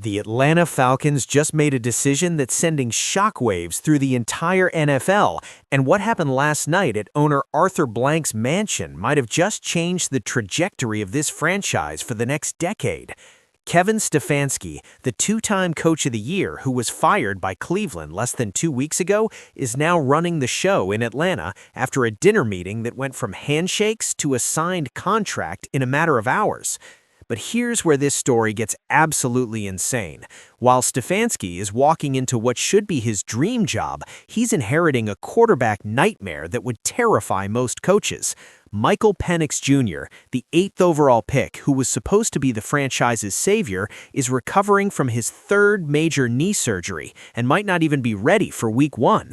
The Atlanta Falcons just made a decision that's sending shockwaves through the entire NFL, and what happened last night at owner Arthur Blank's mansion might have just changed the trajectory of this franchise for the next decade. Kevin Stefanski, the two-time Coach of the Year who was fired by Cleveland less than 2 weeks ago, is now running the show in Atlanta after a dinner meeting that went from handshakes to a signed contract in a matter of hours. But here's where this story gets absolutely insane. While Stefanski is walking into what should be his dream job, he's inheriting a quarterback nightmare that would terrify most coaches. Penix Jr., the 8th overall pick, who was supposed to be the franchise's savior, is recovering from his third major knee surgery and might not even be ready for Week 1.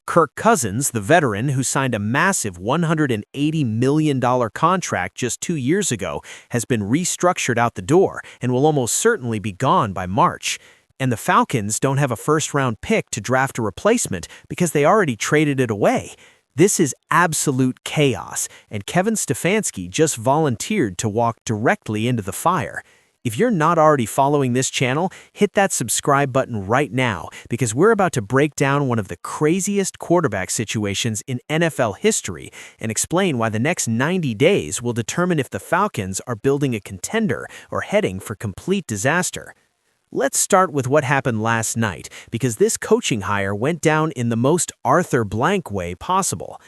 Kirk Cousins, the veteran who signed a massive $180 million contract just 2 years ago, has been restructured out the door and will almost certainly be gone by March. And the Falcons don't have a first-round pick to draft a replacement because they already traded it away. This is absolute chaos, and Kevin Stefanski just volunteered to walk directly into the fire. If you're not already following this channel, hit that subscribe button right now because we're about to break down one of the craziest quarterback situations in NFL history and explain why the next 90 days will determine if the Falcons are building a contender or heading for complete disaster. Let's start with what happened last night because this coaching hire went down in the most Arthur Blank way possible.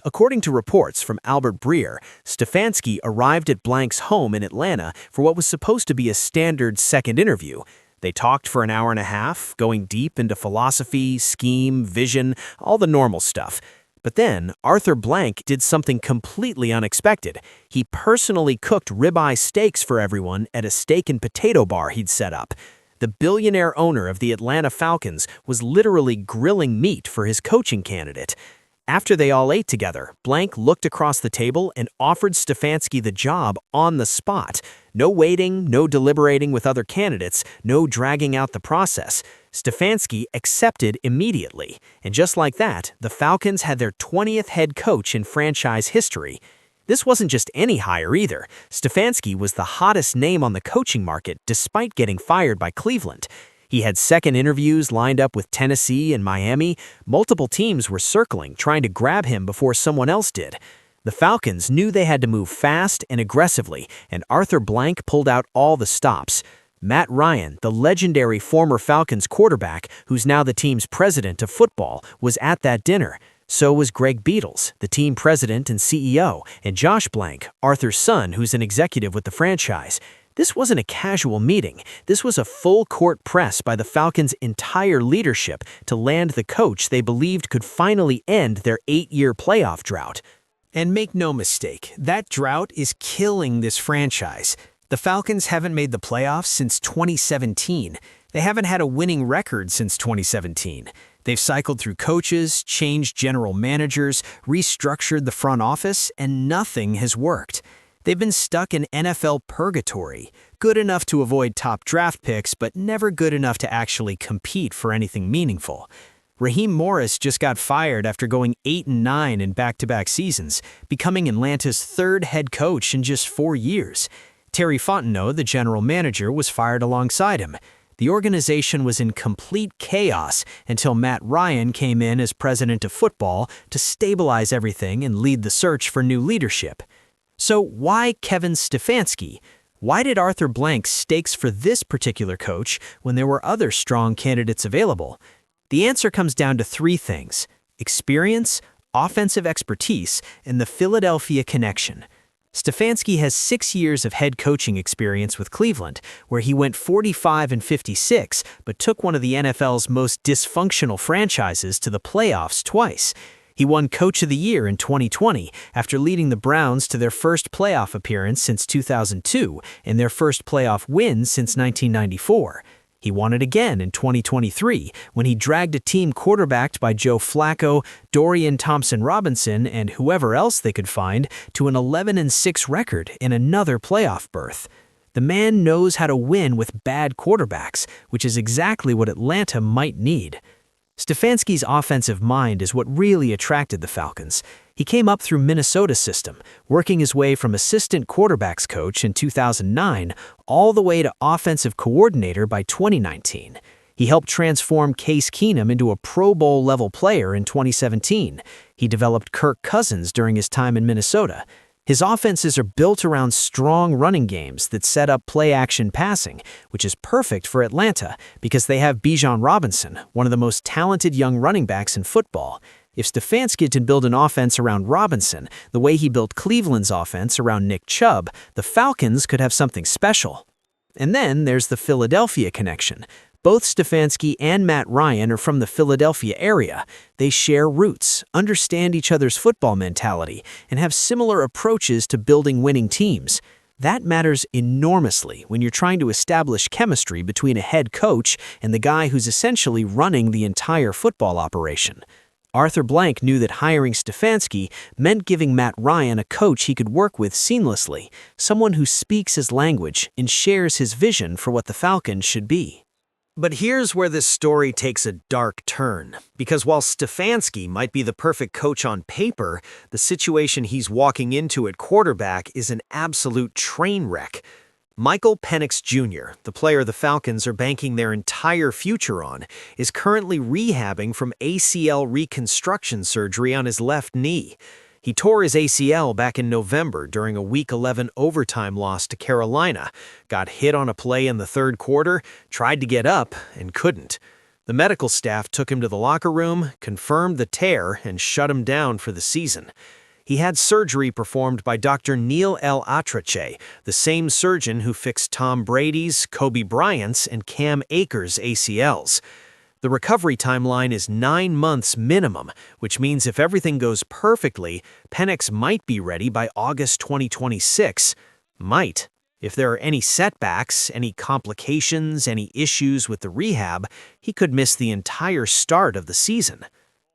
According to reports from Albert Breer, Stefanski arrived at Blank's home in Atlanta for what was supposed to be a standard second interview. They talked for an hour and a half, going deep into philosophy, scheme, vision, all the normal stuff. But then, Arthur Blank did something completely unexpected. He personally cooked ribeye steaks for everyone at a steak and potato bar he'd set up. The billionaire owner of the Atlanta Falcons was literally grilling meat for his coaching candidate. After they all ate together, Blank looked across the table and offered Stefanski the job on the spot. No waiting, no deliberating with other candidates, no dragging out the process. Stefanski accepted immediately. And just like that, the Falcons had their 20th head coach in franchise history. This wasn't just any hire either. Stefanski was the hottest name on the coaching market despite getting fired by Cleveland. He had second interviews lined up with Tennessee and Miami. Multiple teams were circling, trying to grab him before someone else did. The Falcons knew they had to move fast and aggressively, and Arthur Blank pulled out all the stops. Matt Ryan, the legendary former Falcons quarterback, who's now the team's president of football, was at that dinner. So was Greg Beatles, the team president and CEO, and Josh Blank, Arthur's son, who's an executive with the franchise. This wasn't a casual meeting. This was a full-court press by the Falcons' entire leadership to land the coach they believed could finally end their 8-year playoff drought. And make no mistake, that drought is killing this franchise. The Falcons haven't made the playoffs since 2017. They haven't had a winning record since 2017. They've cycled through coaches, changed general managers, restructured the front office, and nothing has worked. They've been stuck in NFL purgatory, good enough to avoid top draft picks, but never good enough to actually compete for anything meaningful. Raheem Morris just got fired after going 8-9 in back-to-back seasons, becoming Atlanta's third head coach in just 4 years. Terry Fontenot, the general manager, was fired alongside him. The organization was in complete chaos until Matt Ryan came in as president of football to stabilize everything and lead the search for new leadership. So why Kevin Stefanski? Why did Arthur Blank stakes for this particular coach when there were other strong candidates available? The answer comes down to 3 things: experience, offensive expertise, and the Philadelphia connection. Stefanski has 6 years of head coaching experience with Cleveland, where he went 45-56, but took one of the NFL's most dysfunctional franchises to the playoffs twice. He won Coach of the Year in 2020 after leading the Browns to their first playoff appearance since 2002 and their first playoff win since 1994. He won it again in 2023 when he dragged a team quarterbacked by Joe Flacco, Dorian Thompson-Robinson, and whoever else they could find to an 11-6 record in another playoff berth. The man knows how to win with bad quarterbacks, which is exactly what Atlanta might need. Stefanski's offensive mind is what really attracted the Falcons. He came up through Minnesota's system, working his way from assistant quarterbacks coach in 2009 all the way to offensive coordinator by 2019. He helped transform Case Keenum into a Pro Bowl-level player in 2017. He developed Kirk Cousins during his time in Minnesota. His offenses are built around strong running games that set up play-action passing, which is perfect for Atlanta because they have Bijan Robinson, one of the most talented young running backs in football. If Stefanski can build an offense around Robinson, the way he built Cleveland's offense around Nick Chubb, the Falcons could have something special. And then there's the Philadelphia connection. Both Stefanski and Matt Ryan are from the Philadelphia area. They share roots, understand each other's football mentality, and have similar approaches to building winning teams. That matters enormously when you're trying to establish chemistry between a head coach and the guy who's essentially running the entire football operation. Arthur Blank knew that hiring Stefanski meant giving Matt Ryan a coach he could work with seamlessly, someone who speaks his language and shares his vision for what the Falcons should be. But here's where this story takes a dark turn, because while Stefanski might be the perfect coach on paper, the situation he's walking into at quarterback is an absolute train wreck. Penix Jr., the player the Falcons are banking their entire future on, is currently rehabbing from ACL reconstruction surgery on his left knee. He tore his ACL back in November during a Week 11 overtime loss to Carolina, got hit on a play in the third quarter, tried to get up, and couldn't. The medical staff took him to the locker room, confirmed the tear, and shut him down for the season. He had surgery performed by Dr. Neil L. Atrache, the same surgeon who fixed Tom Brady's, Kobe Bryant's, and Cam Akers' ACLs. The recovery timeline is 9 months minimum, which means if everything goes perfectly, Penix might be ready by August 2026. Might. If there are any setbacks, any complications, any issues with the rehab, he could miss the entire start of the season.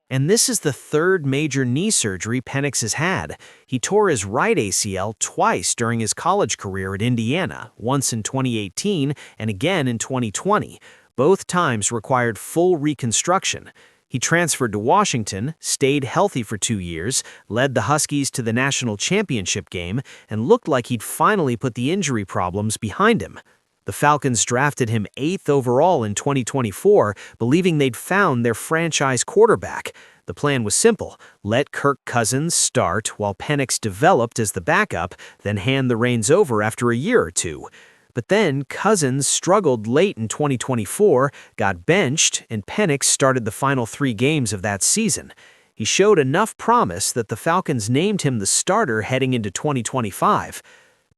And this is the third major knee surgery Penix has had. He tore his right ACL twice during his college career at Indiana, once in 2018 and again in 2020. Both times required full reconstruction. He transferred to Washington, stayed healthy for 2 years, led the Huskies to the national championship game, and looked like he'd finally put the injury problems behind him. The Falcons drafted him 8th overall in 2024, believing they'd found their franchise quarterback. The plan was simple: let Kirk Cousins start while Penix developed as the backup, then hand the reins over after a year or two. But then Cousins struggled late in 2024, got benched, and Penix started the final 3 games of that season. He showed enough promise that the Falcons named him the starter heading into 2025.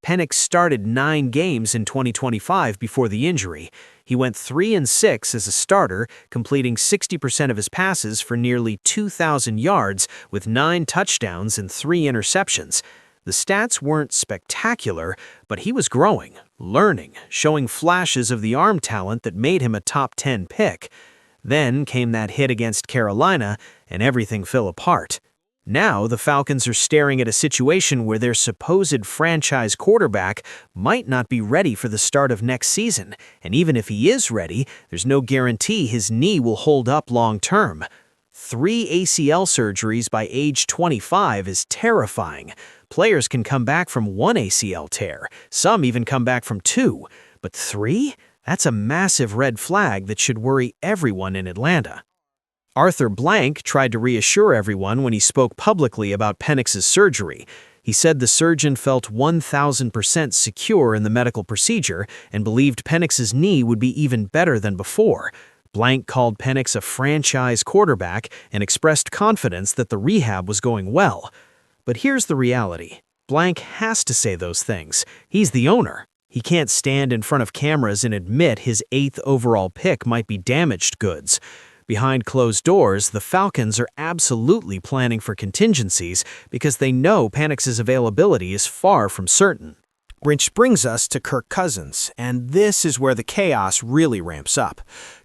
Penix started 9 games in 2025 before the injury. He went 3-6 as a starter, completing 60% of his passes for nearly 2,000 yards with 9 touchdowns and 3 interceptions. The stats weren't spectacular, but he was growing, learning, showing flashes of the arm talent that made him a top 10 pick. Then came that hit against Carolina, and everything fell apart. Now the Falcons are staring at a situation where their supposed franchise quarterback might not be ready for the start of next season, and even if he is ready, there's no guarantee his knee will hold up long term. 3 ACL surgeries by age 25 is terrifying. Players can come back from 1 ACL tear, some even come back from 2, but 3? That's a massive red flag that should worry everyone in Atlanta. Arthur Blank tried to reassure everyone when he spoke publicly about Penix's surgery. He said the surgeon felt 1,000% secure in the medical procedure and believed Penix's knee would be even better than before. Blank called Penix a franchise quarterback and expressed confidence that the rehab was going well. But here's the reality. Blank has to say those things. He's the owner. He can't stand in front of cameras and admit his 8th overall pick might be damaged goods. Behind closed doors, the Falcons are absolutely planning for contingencies because they know Penix's availability is far from certain. Which brings us to Kirk Cousins, and this is where the chaos really ramps up.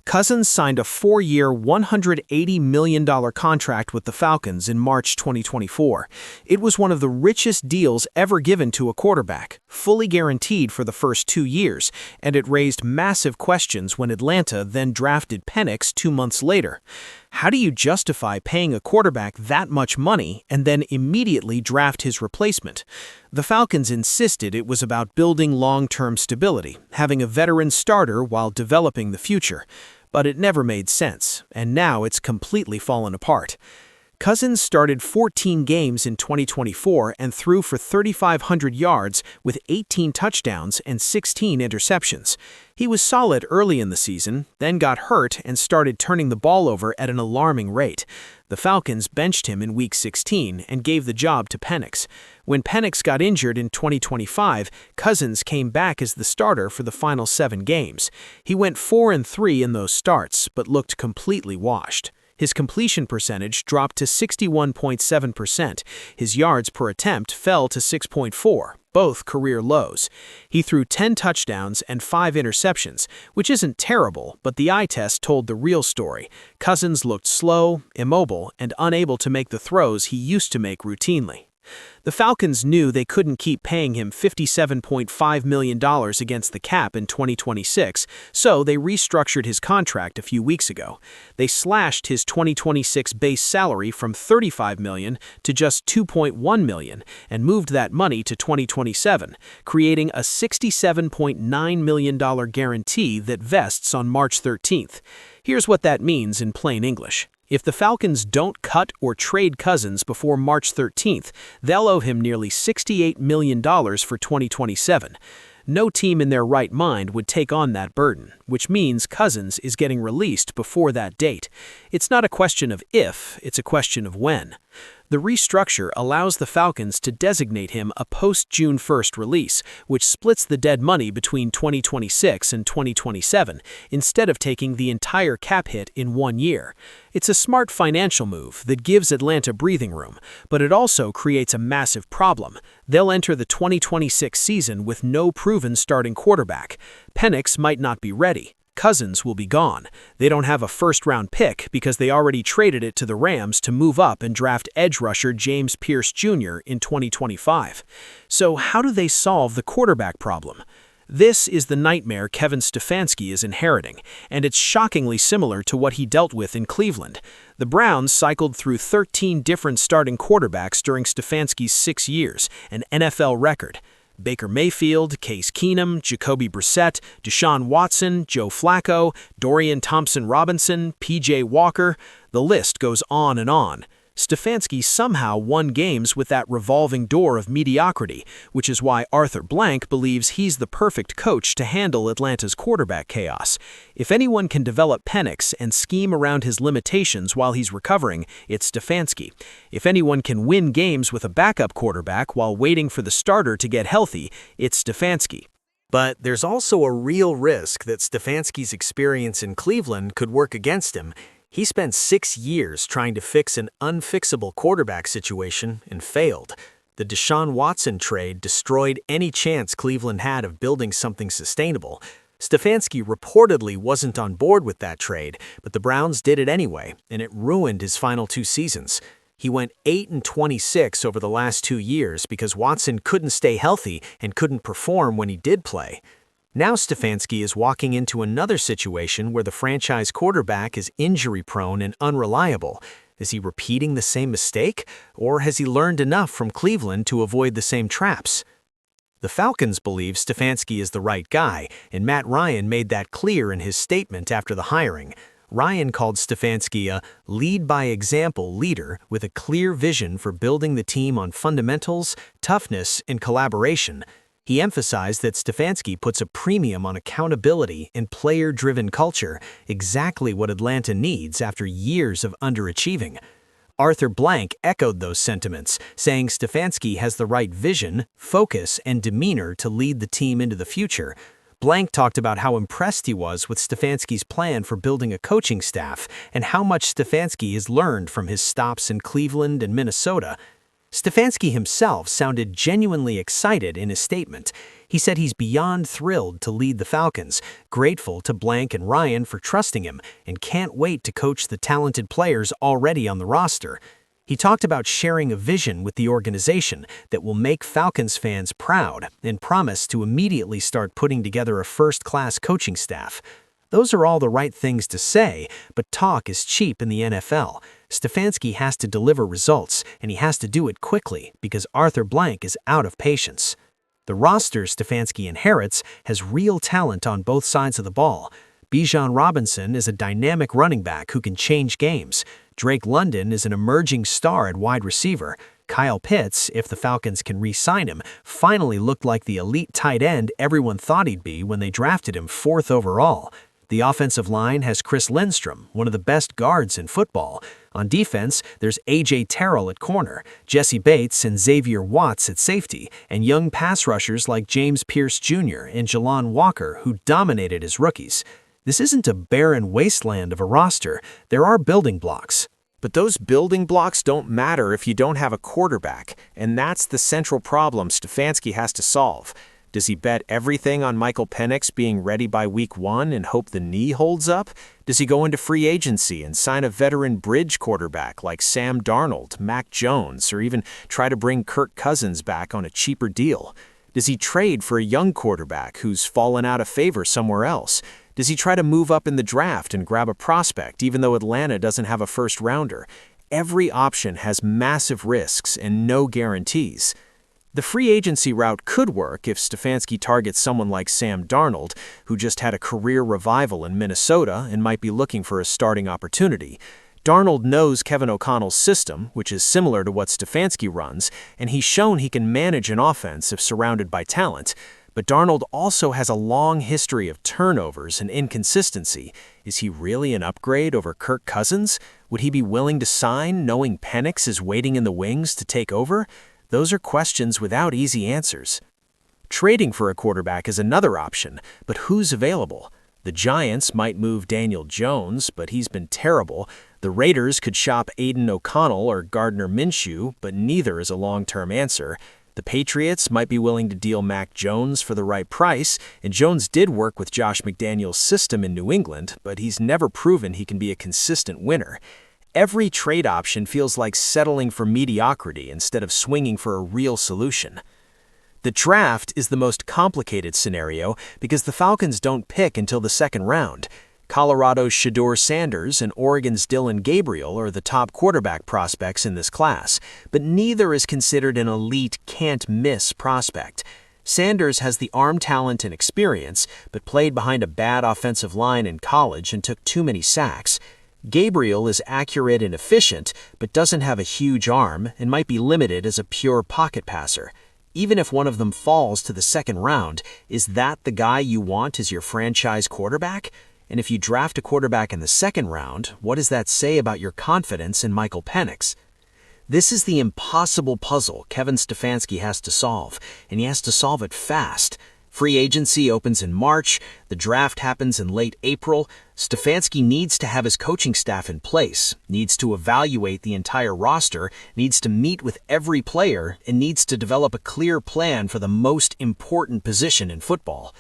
Cousins signed a 4-year, $180 million contract with the Falcons in March 2024. It was one of the richest deals ever given to a quarterback, fully guaranteed for the first 2 years, and it raised massive questions when Atlanta then drafted Penix 2 months later. How do you justify paying a quarterback that much money and then immediately draft his replacement? The Falcons insisted it was about building long-term stability, having a veteran starter while developing the future. But it never made sense, and now it's completely fallen apart. Cousins started 14 games in 2024 and threw for 3,500 yards with 18 touchdowns and 16 interceptions. He was solid early in the season, then got hurt and started turning the ball over at an alarming rate. The Falcons benched him in Week 16 and gave the job to Penix. When Penix got injured in 2025, Cousins came back as the starter for the final 7 games. He went 4-3 in those starts, but looked completely washed. His completion percentage dropped to 61.7%. His yards per attempt fell to 6.4, both career lows. He threw 10 touchdowns and 5 interceptions, which isn't terrible, but the eye test told the real story. Cousins looked slow, immobile, and unable to make the throws he used to make routinely. The Falcons knew they couldn't keep paying him $57.5 million against the cap in 2026, so they restructured his contract a few weeks ago. They slashed his 2026 base salary from $35 million to just $2.1 million and moved that money to 2027, creating a $67.9 million guarantee that vests on March 13th. Here's what that means in plain English. If the Falcons don't cut or trade Cousins before March 13th, they'll owe him nearly $68 million for 2027. No team in their right mind would take on that burden, which means Cousins is getting released before that date. It's not a question of if, it's a question of when. The restructure allows the Falcons to designate him a post-June 1st release, which splits the dead money between 2026 and 2027, instead of taking the entire cap hit in 1 year. It's a smart financial move that gives Atlanta breathing room, but it also creates a massive problem. They'll enter the 2026 season with no proven starting quarterback. Penix might not be ready. Cousins will be gone. They don't have a first-round pick because they already traded it to the Rams to move up and draft edge rusher James Pierce Jr. in 2025. So how do they solve the quarterback problem? This is the nightmare Kevin Stefanski is inheriting, and it's shockingly similar to what he dealt with in Cleveland. The Browns cycled through 13 different starting quarterbacks during Stefanski's 6 years, an NFL record. Baker Mayfield, Case Keenum, Jacoby Brissett, Deshaun Watson, Joe Flacco, Dorian Thompson-Robinson, P.J. Walker. The list goes on and on. Stefanski somehow won games with that revolving door of mediocrity, which is why Arthur Blank believes he's the perfect coach to handle Atlanta's quarterback chaos. If anyone can develop Penix and scheme around his limitations while he's recovering, it's Stefanski. If anyone can win games with a backup quarterback while waiting for the starter to get healthy, it's Stefanski. But there's also a real risk that Stefanski's experience in Cleveland could work against him. He spent 6 years trying to fix an unfixable quarterback situation and failed. The Deshaun Watson trade destroyed any chance Cleveland had of building something sustainable. Stefanski reportedly wasn't on board with that trade, but the Browns did it anyway, and it ruined his final 2 seasons. He went 8-26 over the last 2 years because Watson couldn't stay healthy and couldn't perform when he did play. Now Stefanski is walking into another situation where the franchise quarterback is injury-prone and unreliable. Is he repeating the same mistake, or has he learned enough from Cleveland to avoid the same traps? The Falcons believe Stefanski is the right guy, and Matt Ryan made that clear in his statement after the hiring. Ryan called Stefanski a lead-by-example leader with a clear vision for building the team on fundamentals, toughness, and collaboration. He emphasized that Stefanski puts a premium on accountability and player-driven culture, exactly what Atlanta needs after years of underachieving. Arthur Blank echoed those sentiments, saying Stefanski has the right vision, focus, and demeanor to lead the team into the future. Blank talked about how impressed he was with Stefanski's plan for building a coaching staff and how much Stefanski has learned from his stops in Cleveland and Minnesota. Stefanski himself sounded genuinely excited in his statement. He said he's beyond thrilled to lead the Falcons, grateful to Blank and Ryan for trusting him, and can't wait to coach the talented players already on the roster. He talked about sharing a vision with the organization that will make Falcons fans proud and promised to immediately start putting together a first-class coaching staff. Those are all the right things to say, but talk is cheap in the NFL. Stefanski has to deliver results, and he has to do it quickly because Arthur Blank is out of patience. The roster Stefanski inherits has real talent on both sides of the ball. Bijan Robinson is a dynamic running back who can change games. Drake London is an emerging star at wide receiver. Kyle Pitts, if the Falcons can re-sign him, finally looked like the elite tight end everyone thought he'd be when they drafted him 4th overall. The offensive line has Chris Lindstrom, one of the best guards in football. On defense, there's A.J. Terrell at corner, Jesse Bates and Xavier Watts at safety, and young pass rushers like James Pierce Jr. and Jalon Walker, who dominated as rookies. This isn't a barren wasteland of a roster. There are building blocks. But those building blocks don't matter if you don't have a quarterback, and that's the central problem Stefanski has to solve. Does he bet everything on Michael Penix being ready by week 1 and hope the knee holds up? Does he go into free agency and sign a veteran bridge quarterback like Sam Darnold, Mac Jones, or even try to bring Kirk Cousins back on a cheaper deal? Does he trade for a young quarterback who's fallen out of favor somewhere else? Does he try to move up in the draft and grab a prospect even though Atlanta doesn't have a first-rounder? Every option has massive risks and no guarantees. The free agency route could work if Stefanski targets someone like Sam Darnold, who just had a career revival in Minnesota and might be looking for a starting opportunity. Darnold knows Kevin O'Connell's system, which is similar to what Stefanski runs, and he's shown he can manage an offense if surrounded by talent. But Darnold also has a long history of turnovers and inconsistency. Is he really an upgrade over Kirk Cousins? Would he be willing to sign, knowing Penix is waiting in the wings to take over? Those are questions without easy answers. Trading for a quarterback is another option, but who's available? The Giants might move Daniel Jones, but he's been terrible. The Raiders could shop Aiden O'Connell or Gardner Minshew, but neither is a long-term answer. The Patriots might be willing to deal Mac Jones for the right price, and Jones did work with Josh McDaniels' system in New England, but he's never proven he can be a consistent winner. Every trade option feels like settling for mediocrity instead of swinging for a real solution. The draft is the most complicated scenario because the Falcons don't pick until the 2nd round. Colorado's Shedeur Sanders and Oregon's Dylan Gabriel are the top quarterback prospects in this class, but neither is considered an elite can't-miss prospect. Sanders has the arm talent and experience, but played behind a bad offensive line in college and took too many sacks. Gabriel is accurate and efficient, but doesn't have a huge arm and might be limited as a pure pocket passer. Even if one of them falls to the 2nd round, is that the guy you want as your franchise quarterback? And if you draft a quarterback in the 2nd round, what does that say about your confidence in Michael Penix? This is the impossible puzzle Kevin Stefanski has to solve, and he has to solve it fast. Free agency opens in March, the draft happens in late April. Stefanski needs to have his coaching staff in place, needs to evaluate the entire roster, needs to meet with every player, and needs to develop a clear plan for the most important position in football.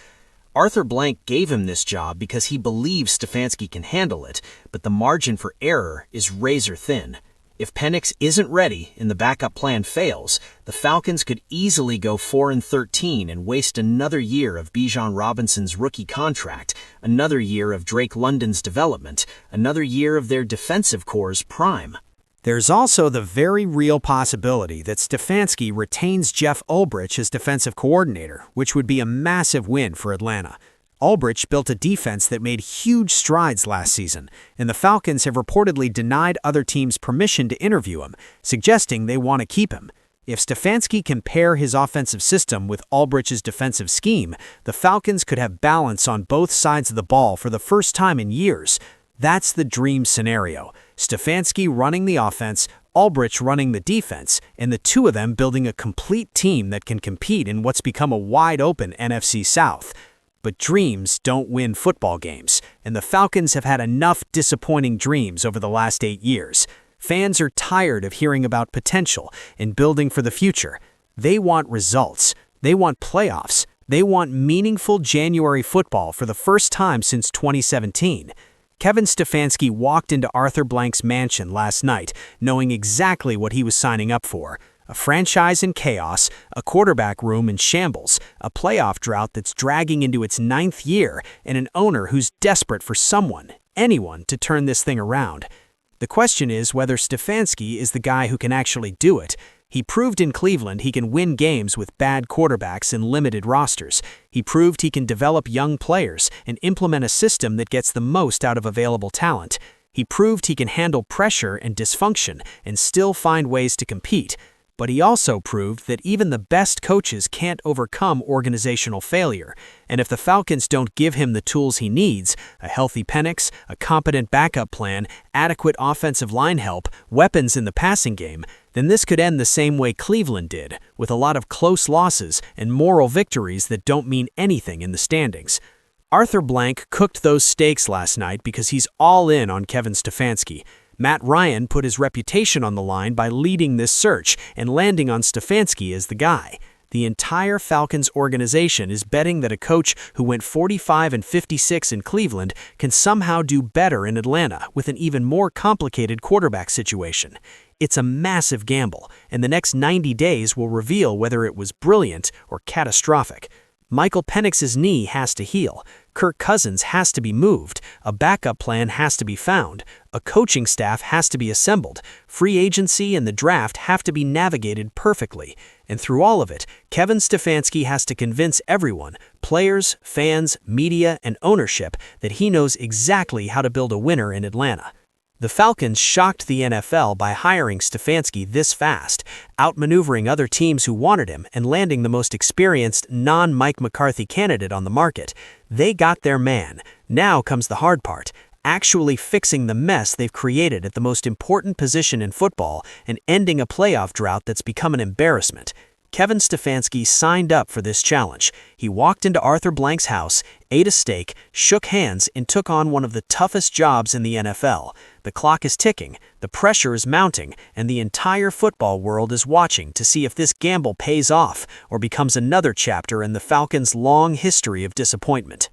Arthur Blank gave him this job because he believes Stefanski can handle it, but the margin for error is razor thin. If Penix isn't ready and the backup plan fails, the Falcons could easily go 4-13 and waste another year of Bijan Robinson's rookie contract, another year of Drake London's development, another year of their defensive core's prime. There's also the very real possibility that Stefanski retains Jeff Ulbrich as defensive coordinator, which would be a massive win for Atlanta. Ulbrich built a defense that made huge strides last season, and the Falcons have reportedly denied other teams permission to interview him, suggesting they want to keep him. If Stefanski can pair his offensive system with Ulbrich's defensive scheme, the Falcons could have balance on both sides of the ball for the first time in years. That's the dream scenario. Stefanski running the offense, Ulbrich running the defense, and the two of them building a complete team that can compete in what's become a wide-open NFC South. But dreams don't win football games, and the Falcons have had enough disappointing dreams over the last 8 years. Fans are tired of hearing about potential and building for the future. They want results. They want playoffs. They want meaningful January football for the first time since 2017. Kevin Stefanski walked into Arthur Blank's mansion last night, knowing exactly what he was signing up for. A franchise in chaos, a quarterback room in shambles, a playoff drought that's dragging into its 9th year, and an owner who's desperate for someone, anyone, to turn this thing around. The question is whether Stefanski is the guy who can actually do it. He proved in Cleveland he can win games with bad quarterbacks and limited rosters. He proved he can develop young players and implement a system that gets the most out of available talent. He proved he can handle pressure and dysfunction and still find ways to compete. But he also proved that even the best coaches can't overcome organizational failure. And if the Falcons don't give him the tools he needs, a healthy Penix, a competent backup plan, adequate offensive line help, weapons in the passing game, then this could end the same way Cleveland did, with a lot of close losses and moral victories that don't mean anything in the standings. Arthur Blank cooked those steaks last night because he's all in on Kevin Stefanski. Matt Ryan put his reputation on the line by leading this search and landing on Stefanski as the guy. The entire Falcons organization is betting that a coach who went 45-56 in Cleveland can somehow do better in Atlanta with an even more complicated quarterback situation. It's a massive gamble, and the next 90 days will reveal whether it was brilliant or catastrophic. Michael Penix's knee has to heal. Kirk Cousins has to be moved. A backup plan has to be found. A coaching staff has to be assembled. Free agency and the draft have to be navigated perfectly. And through all of it, Kevin Stefanski has to convince everyone, players, fans, media, and ownership, that he knows exactly how to build a winner in Atlanta. The Falcons shocked the NFL by hiring Stefanski this fast, outmaneuvering other teams who wanted him and landing the most experienced non-Mike McCarthy candidate on the market. They got their man. Now comes the hard part, actually fixing the mess they've created at the most important position in football and ending a playoff drought that's become an embarrassment. Kevin Stefanski signed up for this challenge. He walked into Arthur Blank's house, ate a steak, shook hands, and took on one of the toughest jobs in the NFL. The clock is ticking, the pressure is mounting, and the entire football world is watching to see if this gamble pays off or becomes another chapter in the Falcons' long history of disappointment.